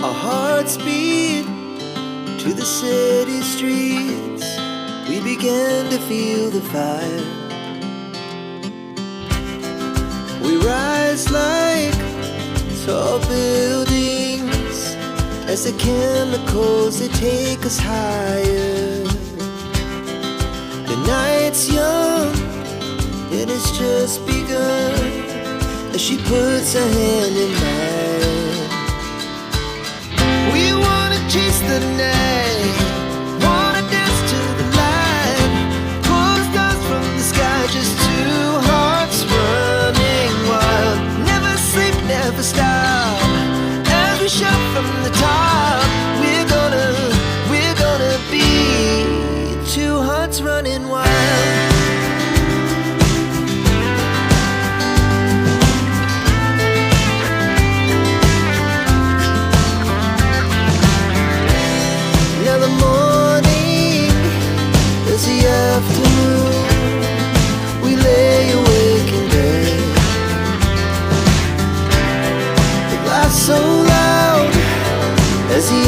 Our hearts beat to the city streets. We began to feel the fire. We rise like tall buildings as the chemicals, they take us higher. The night's young, it has just begun, as she puts her hand in mine. We wanna chase the night, wanna dance to the light, pull the stars from the sky, just two hearts running wild. Never sleep, never stop, as we shout from the top. We're gonna be two hearts running wild. Now the morning is the afternoon. We lay awake in bed. The laughs so loud as the